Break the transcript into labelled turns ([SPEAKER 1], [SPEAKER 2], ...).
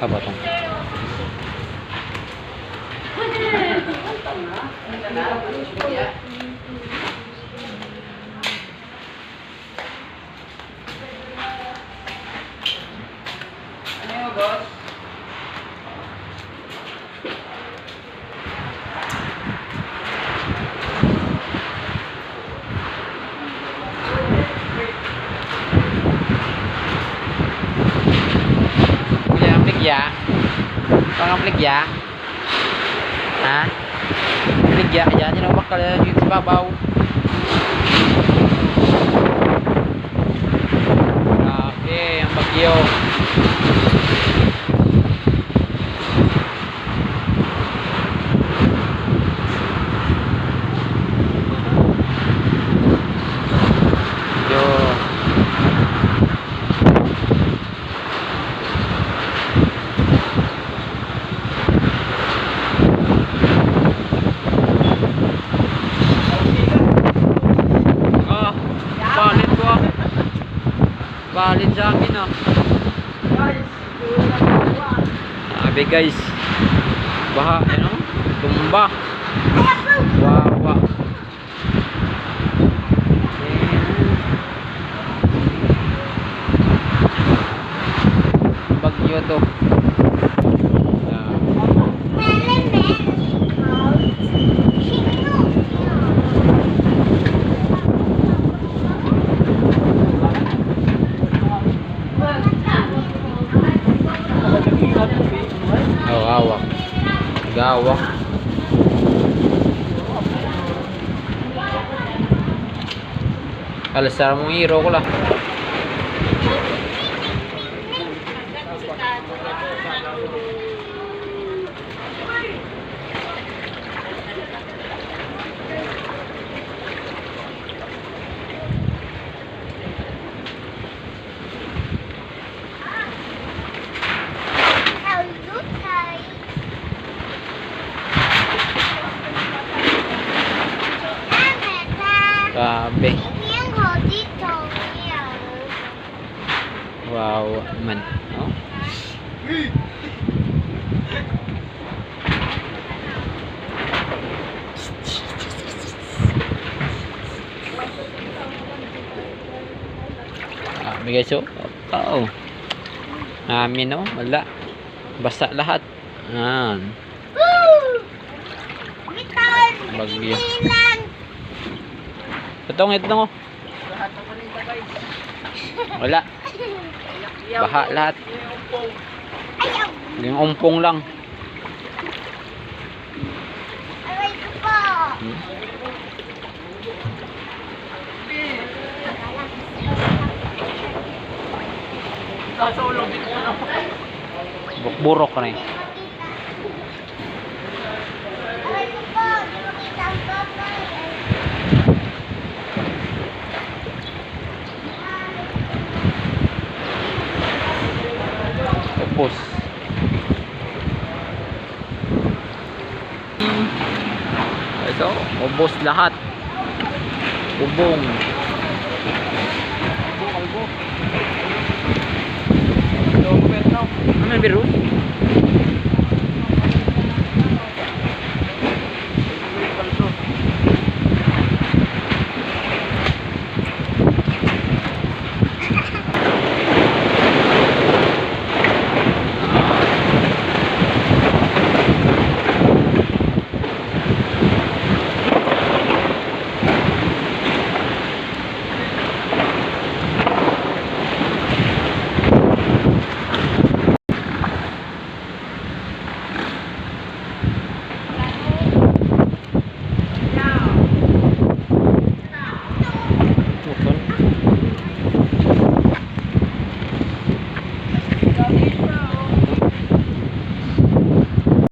[SPEAKER 1] ba itong?
[SPEAKER 2] Ano boss?
[SPEAKER 1] Pligya. Parang pligya. Ha? Pligya. Ayan, yun ang bakal yung sa babaw. Okay, ang bagyo. Valid sa akin sabi guys, baha, ano, tumba, wawa, bagyo to. Awak. Gawak. Alasar mong hero ko lang. Grabe. Wow, man. Oh. Guys, oh. Oh. Amin, oh. Wala. Basa lahat. Yan. Bagyo. Ito oh. Wala. Baha lahat. Yung umpong lang.
[SPEAKER 3] Aray ko po.
[SPEAKER 1] Burok na eh.
[SPEAKER 3] Aray ko po. Di makita ang papa.
[SPEAKER 1] Tapos ito, ubos lahat. Ubong. Ano yung virus?